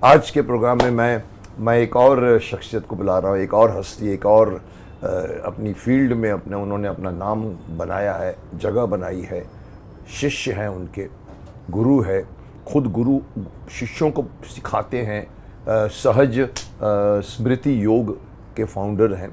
आज के प्रोग्राम में मैं एक और शख्सियत को बुला रहा हूँ, एक और हस्ती, एक और अपनी फील्ड में उन्होंने अपना नाम बनाया है, जगह बनाई है, शिष्य हैं उनके, गुरु है, खुद गुरु शिष्यों को सिखाते हैं, सहज स्मृति योग के फाउंडर हैं।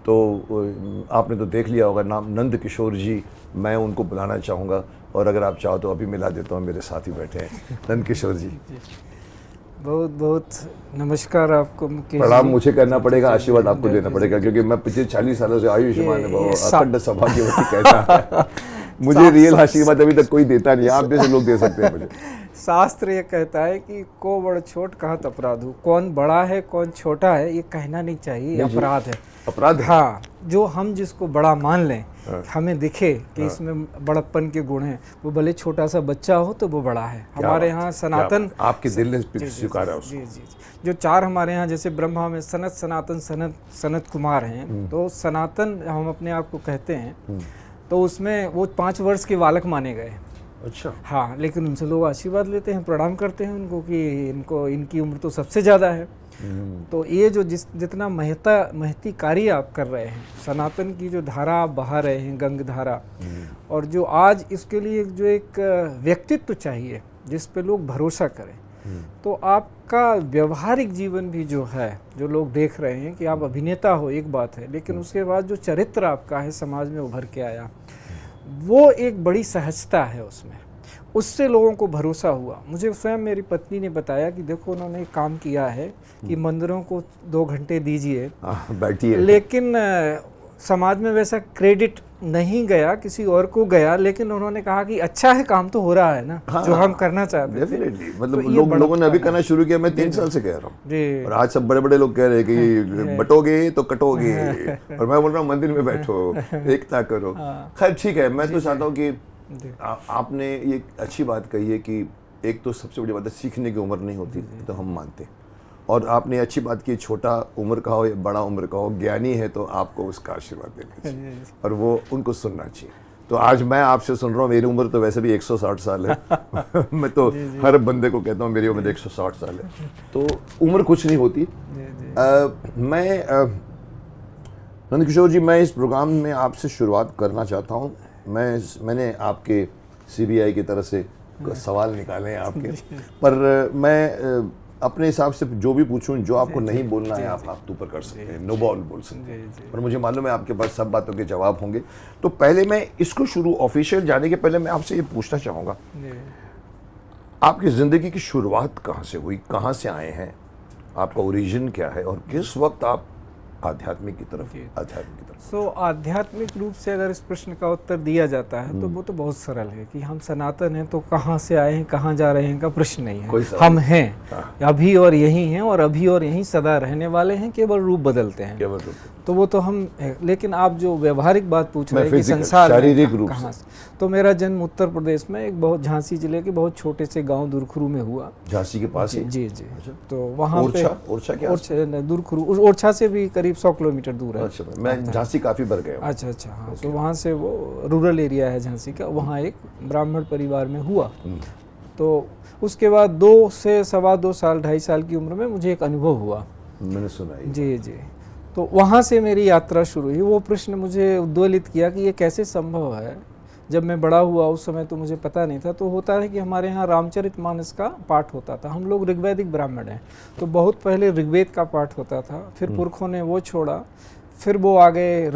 तो आपने तो देख लिया होगा नाम, नंद किशोर जी। मैं उनको बुलाना चाहूँगा और अगर आप चाहो तो अभी मिला देता हूँ, मेरे साथ ही बैठे हैं नंद किशोर जी। बहुत बहुत नमस्कार आपको मुकेश। प्रणाम मुझे करना पड़ेगा, आशीर्वाद आपको देना पड़ेगा, क्योंकि मैं पिछले 40 सालों से आयुष्मान अखंड सौभाग्यवती कहता है। मुझे रियल आशीर्वाद अभी तक कोई देता नहीं, आप जैसे लोग दे सकते हैं मुझे। शास्त्र ये कहता है कि को बड़ छोट कहत अपराधु, कौन बड़ा है कौन छोटा है ये कहना नहीं चाहिए, अपराध है। अपराध है? हाँ, जो हम जिसको बड़ा मान लें, हमें दिखे कि इसमें बड़प्पन के गुण हैं, वो भले छोटा सा बच्चा हो तो वो बड़ा है। हमारे यहाँ सनातन, आपके दिल ने स्वीकारा उसको। जी जी जी, जो चार हमारे यहाँ जैसे ब्रह्मा में सनत सनातन सनत कुमार हैं, तो सनातन हम अपने आप को कहते हैं। तो उसमें वो 5 वर्ष के बालक माने गए। अच्छा। हाँ, लेकिन उनसे लोग आशीर्वाद लेते हैं, प्रणाम करते हैं उनको कि इनकी उम्र तो सबसे ज़्यादा है। तो ये जो जितना महती कार्य आप कर रहे हैं, सनातन की जो धारा आप बहा रहे हैं, गंग धारा, और जो आज इसके लिए जो एक व्यक्तित्व चाहिए जिस पे लोग भरोसा करें, तो आपका व्यवहारिक जीवन भी जो है, जो लोग देख रहे हैं कि आप अभिनेता हो एक बात है, लेकिन उसके बाद जो चरित्र आपका है समाज में उभर के आया, वो एक बड़ी सहजता है उसमें, उससे लोगों को भरोसा हुआ। मुझे स्वयं मेरी पत्नी ने बताया कि देखो उन्होंने एक काम किया है कि मंदिरों को 2 घंटे दीजिए, बैठिए, लेकिन समाज में वैसा क्रेडिट नहीं गया, किसी और को गया, लेकिन उन्होंने कहा कि अच्छा है, काम तो हो रहा है ना। हाँ, जो हम करना चाहते थे। डेफिनेटली, मतलब तो लोगों ने अभी करना शुरू किया, मैं 3 साल से कह रहा हूँ, और आज सब बड़े बड़े लोग कह रहे हैं कि बटोगे तो कटोगे, और मैं बोल रहा हूँ मंदिर में बैठो, एकता करो। खैर ठीक है, मैं तो चाहता हूँ कि आपने ये अच्छी बात कही है कि एक तो सबसे बड़ी बात है, सीखने की उम्र नहीं होती, तो हम मानते हैं। और आपने अच्छी बात की, छोटा उम्र का हो या बड़ा उम्र का हो, ज्ञानी है तो आपको उसका आशीर्वाद देना चाहिए और वो उनको सुनना चाहिए। तो आज मैं आपसे सुन रहा हूँ, मेरी उम्र तो वैसे भी 160 साल है। मैं तो हर बंदे को कहता हूँ मेरी उम्र 160 साल है, तो उम्र कुछ नहीं होती। नंद किशोर जी, मैं इस प्रोग्राम में आपसे शुरुआत करना चाहता हूँ। मैंने आपके CBI की तरफ से सवाल निकाले हैं आपके, पर मैं अपने हिसाब से जो भी पूछूं, जो आपको नहीं बोलना है आप तो ऊपर कर सकते हैं, नो बॉल बोल सकते हैं, और मुझे मालूम है आपके पास सब बातों के जवाब होंगे। तो पहले मैं इसको ऑफिशियल जाने के पहले मैं आपसे ये पूछना चाहूँगा, आपकी ज़िंदगी की शुरुआत कहाँ से हुई, कहाँ से आए हैं, आपका ओरिजिन क्या है, और किस वक्त आप आध्यात्मिक की तरफ आध्यात्मिक रूप से अगर इस प्रश्न का उत्तर दिया जाता है तो वो तो बहुत सरल है कि हम सनातन हैं, तो कहाँ से आए हैं कहाँ जा रहे हैं का प्रश्न नहीं है। हम हैं, अभी और यहीं हैं, और अभी और यहीं सदा रहने वाले हैं, केवल रूप बदलते हैं, तो वो तो हम है। लेकिन आप जो व्यवहारिक बात पूछ रहे हैं कि संसार शारीरिक रूप कहाँ से, तो मेरा जन्म उत्तर प्रदेश में एक बहुत झांसी जिले के बहुत छोटे से गांव दुरखरू में हुआ। झांसी के पास? जी जी। तो वहाँ पे दुरखरू, ओरछा से भी करीब 100 किलोमीटर दूर है। अच्छा, मैं झांसी काफी बार गया हूं। अच्छा अच्छा, हाँ। तो वहाँ से वो रूरल एरिया है झांसी का, वहाँ एक ब्राह्मण परिवार में हुआ। तो उसके बाद 2 से 2.25 साल 2.5 साल की उम्र में मुझे एक अनुभव हुआ, मैंने सुना है। जी जी। तो वहाँ से मेरी यात्रा शुरू हुई। वो प्रश्न मुझे उद्वेलित किया कि ये कैसे संभव है। जब मैं बड़ा हुआ उस समय तो मुझे पता नहीं था। तो होता है कि हमारे यहाँ रामचरितमानस का पाठ होता था, हम लोग ऋग्वैदिक ब्राह्मण हैं, तो बहुत पहले ऋग्वेद का पाठ होता था, फिर पुरखों ने वो छोड़ा, फिर वो आ गए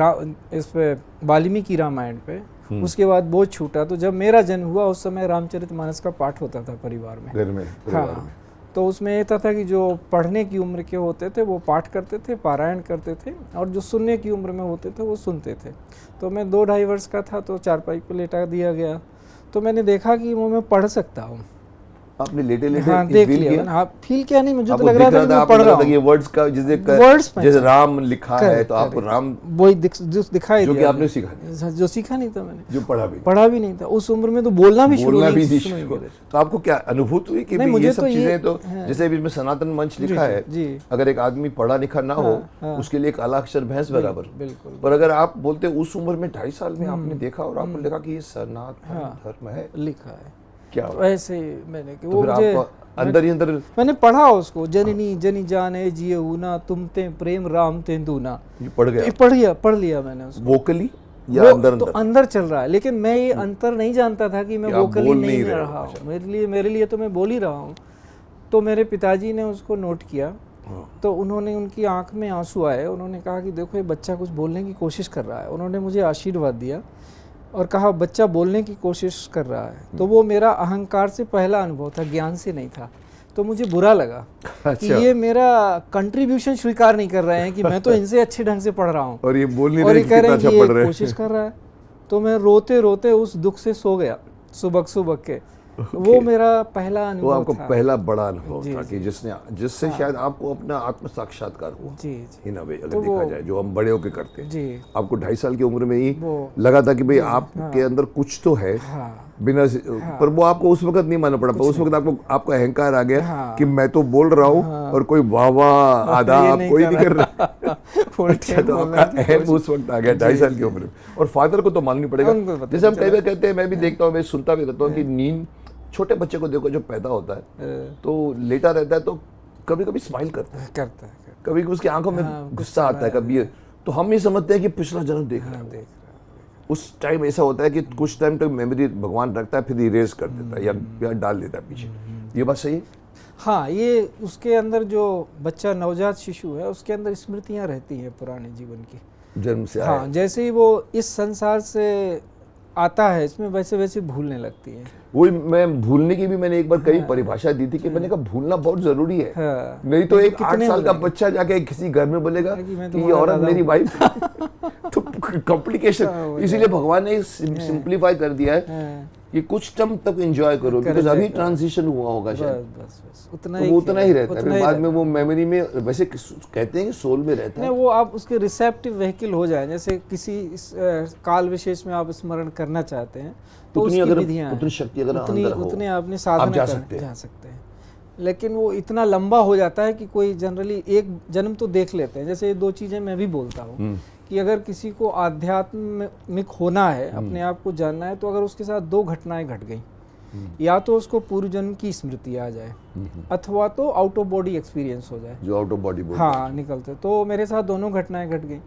इस पे वाल्मीकि रामायण पे, उसके बाद वो छूटा। तो जब मेरा जन्म हुआ उस समय रामचरितमानस का पाठ होता था परिवार में, घर में। हाँ। तो उसमें ये था कि जो पढ़ने की उम्र के होते थे वो पाठ करते थे, पारायण करते थे, और जो सुनने की उम्र में होते थे वो सुनते थे। तो मैं 2-2.5 वर्ष का था तो चारपाई पे लेटा दिया गया, तो मैंने देखा कि वो मैं पढ़ सकता हूँ। आपने लेटे लेटे हाँ, देख लिया। हाँ, फील क्या नहीं, मुझे तो लग रहा था कि मैं पढ़ रहा हूँ। ये वर्ड्स का जैसे राम लिखा है तो आपको राम वही दिखाई जो कि आपने सीखा, जो सीखा नहीं था मैंने, जो पढ़ा भी नहीं था उस उम्र में, तो बोलना भी शुरू नहीं। तो आपको क्या अनुभूति हुई कि ये सब चीजें, तो जैसे अभी इसमें सनातन मंच लिखा है, अगर एक आदमी पढ़ा लिखा ना हो उसके लिए काला अक्षर भैंस बराबर, पर अगर आप बोलते उस उम्र में 2.5 साल में आपने देखा और आपको लगा कि ये सनातन धर्म है, लिखा है, क्या तो ऐसे मैंने कि वो मुझे अंदर ही अंदर मैंने पढ़ा उसको, जननी जनी जाने जिये ऊना तुम ते प्रेम राम ते दूना। ये पढ़ गया, पढ़ लिया मैंने उसको। वोकली या वो अंदर तो अंदर चल रहा है, लेकिन मैं ये अंतर नहीं जानता था कि मैं वोकली नहीं रहे रहा हूँ। मेरे लिए तो मैं बोल ही रहा हूँ। तो मेरे पिताजी ने उसको नोट किया, तो उन्होंने, उनकी आंख में आंसू आए, उन्होंने कहा कि देखो ये बच्चा कुछ बोलने की कोशिश कर रहा है। उन्होंने मुझे आशीर्वाद दिया और कहा बच्चा बोलने की कोशिश कर रहा है। तो वो मेरा अहंकार से पहला अनुभव था, ज्ञान से नहीं था। तो मुझे बुरा लगा कि ये मेरा कंट्रीब्यूशन स्वीकार नहीं कर रहे हैं कि मैं तो इनसे अच्छे ढंग से पढ़ रहा हूँ और ये बोल नहीं और रहे ये कह रहे हैं कि पढ़ रहे ये कोशिश कर रहा है। तो मैं रोते रोते उस दुख से सो गया सुबह के। वो मेरा पहला वो अनुभव आपको था। पहला बड़ा अनुभव जी, था कि जिससे शायद आपको अपना आत्म साक्षात्कार हुआ। जी जी इन अ वे अगर देखा जाए, जो हम बड़े होके करते हैं। जी। आपको 2.5 साल की उम्र में ही वो लगा था कि भाई आपके अंदर कुछ तो है, बिना पर वो आपको उस वक्त नहीं मानना पड़ा। उस वक्त आपको अहंकार आ गया कि मैं तो बोल रहा हूँ और कोई वाह वाह आदाब कोई नहीं कर रहा। अच्छा, तो आपका अहम उस वक्त आ गया 2.5 साल की उम्र में। और फादर को तो मालूम नहीं पड़ेगा। जैसे हम कई बार कहते हैं, मैं भी देखता हूँ, मैं सुनता भी रहता हूँ कि नींद, छोटे बच्चे को देखो जो पैदा होता है तो लेटा रहता है, तो कभी कभी स्माइल करता है, कभी उसकी आंखों में गुस्सा आता है, कभी तो हम ये समझते हैं कि पिछला जन्म देख रहा है। उस टाइम ऐसा होता है कि कुछ टाइम तक मेमोरी भगवान रखता है, फिर इरेज कर देता है या डाल देता है पीछे। ये बात सही है? हाँ, ये उसके अंदर जो बच्चा नवजात शिशु है उसके अंदर स्मृतियाँ रहती हैं पुराने जीवन की, जन्म से। हाँ, जैसे ही वो इस संसार से आता है इसमें वैसे वैसे भूलने लगती है। वही मैं भूलने की भी मैंने एक बार कई परिभाषा दी थी कि मैंने कहा भूलना बहुत जरूरी है। नहीं तो एक 8 साल का बच्चा जाके किसी घर में बोलेगा कि ये औरत मेरी वाइफ तो कॉम्प्लिकेशन। इसीलिए भगवान ने सिंप्लीफाई कर दिया है कि कुछ टाइम तक एंजॉय करो, बिकॉज़ अभी ट्रांजिशन हुआ होगा शायद, बस उतना तो वो उतना ही रहता है। फिर बाद में वो मेमोरी में, वैसे कहते हैं कि सोल में रहता है। वो आप उसके रिसेप्टिव व्हीकल हो जाए, जैसे किसी काल विशेष में आप स्मरण करना चाहते हैं तो उसकी विधियां, उतनी शक्ति अगर अंदर हो, उतने आपने साधना जा सकते हैं। लेकिन वो इतना लंबा हो जाता है कि कोई जनरली एक जन्म तो देख लेते हैं। जैसे ये 2 चीजें मैं भी बोलता हूँ कि अगर किसी को आध्यात्मिक होना है, अपने आप को जानना है, तो अगर उसके साथ 2 घटनाएं घट गई, या तो उसको पूर्व जन्म की स्मृति आ जाए अथवा तो आउट ऑफ बॉडी एक्सपीरियंस हो जाए, जो आउट ऑफ बॉडी हाँ निकलते। तो मेरे साथ दोनों घटनाएं घट गई।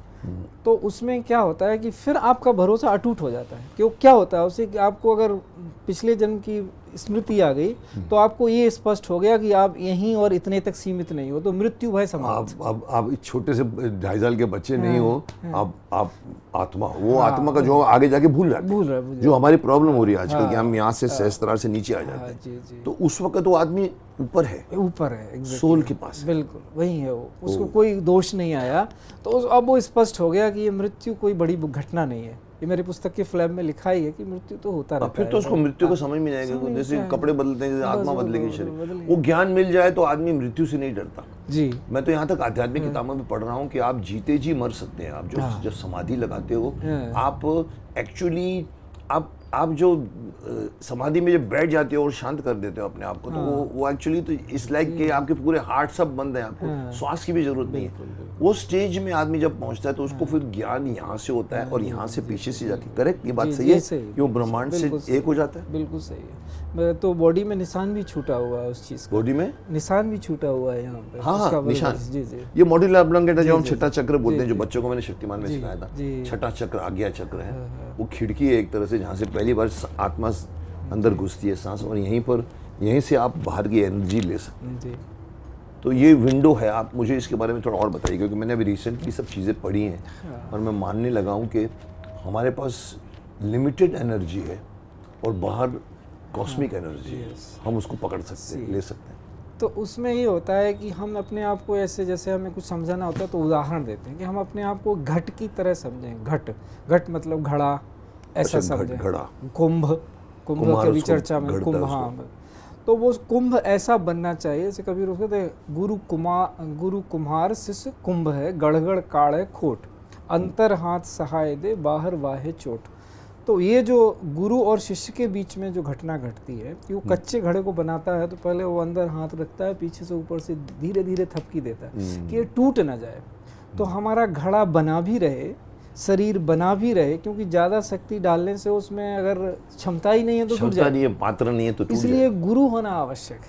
तो उसमें क्या होता है कि फिर आपका भरोसा अटूट हो जाता है। क्यों, क्या होता है उससे कि आपको अगर पिछले जन्म की स्मृति आ गई तो आपको ये स्पष्ट हो गया कि आप यहीं और इतने तक सीमित नहीं हो, तो मृत्यु भय समाप्त। आप छोटे से 2.5 साल के बच्चे नहीं हो, आप आत्मा, वो आत्मा का जो आगे जाके भूल रहा है, जो हमारी प्रॉब्लम हो रही है आजकल कि हम यहाँ से सहस्त्रार से नीचे आ जाते हैं। तो उस वक्त वो आदमी ऊपर है सोल के पास, बिल्कुल वही है वो, उसको कोई दोष नहीं आया। तो अब वो स्पष्ट हो गया कि ये मृत्यु कोई बड़ी घटना नहीं है। ये मेरी पुस्तक के फ्लैब में लिखा ही है कि मृत्यु तो होता रहता है। फिर तो उसको मृत्यु को समझ में आएगा, जैसे कपड़े बदलते हैं, जैसे आत्मा बदलेगी शरीर, वो ज्ञान मिल जाए तो आदमी मृत्यु से नहीं डरता। जी, मैं तो यहाँ तक आध्यात्मिक किताबों में पढ़ रहा हूँ कि आप जीते जी मर सकते हैं। आप जब समाधि लगाते हो, आप एक्चुअली आप जो समाधि में जब बैठ जाते हो और शांत कर देते हो अपने आप को, तो वो एक्चुअली तो इस लाइक कि आपके पूरे हार्ट सब बंद है, आपको श्वास की भी जरूरत नहीं है। वो स्टेज में आदमी जब पहुंचता है तो उसको फिर ज्ञान यहाँ से होता है और यहाँ से पीछे से जाके, करेक्ट, ये बात सही है, क्यों ब्रह्मांड से एक हो जाता है। बिल्कुल सही है। तो बॉडी में निशान भी छूटा हुआ है उस चीज का, बॉडी में निशान भी छूटा हुआ है यहाँ पे। हाँ, निशान। जी जी, ये मॉड्यूलर ऑब्लॉन्गेट है जो हम छठा चक्र बोलते हैं, जो बच्चों को मैंने शक्तिमान में सिखाया था। छठा चक्र आज्ञा चक्र है, वो खिड़की है एक तरह से जहाँ से पहली बार आत्मा अंदर घुसती है सांस, और यहीं से आप बाहर की एनर्जी ले सकते हैं। तो ये विंडो है। आप मुझे इसके बारे में थोड़ा और बताइए, क्योंकि मैंने अभी रिसेंटली सब चीज़ें पढ़ी हैं और मैं मानने लगा हूँ कि हमारे पास लिमिटेड एनर्जी है और बाहर कॉस्मिक एनर्जी है, हम उसको पकड़ सकते हैं, ले सकते हैं। तो उसमें ये होता है कि हम अपने आप को ऐसे, जैसे हमें कुछ समझाना होता है तो उदाहरण देते हैं कि हम अपने आप को घट की तरह समझें। घट मतलब घड़ा, ऐसा समझें। कुंभ की भी चर्चा में कुंभ, हाँ, तो वो कुंभ ऐसा बनना चाहिए। जैसे कभी रुके थे, गुरु कुम्हार शिष्य कुंभ है, गढ़गढ़ काढ़े खोट, अंतर हाथ सहाय दे बाहर वाहे चोट। तो ये जो गुरु और शिष्य के बीच में जो घटना घटती है कि वो कच्चे घड़े को बनाता है तो पहले वो अंदर हाथ रखता है, पीछे से ऊपर से धीरे धीरे थपकी देता है कि ये टूट ना जाए। तो हमारा घड़ा बना भी रहे, शरीर बना भी रहे, क्योंकि ज़्यादा शक्ति डालने से उसमें अगर क्षमता ही नहीं है तो टूट जाए, पात्र नहीं है तो, इसलिए गुरु होना आवश्यक है।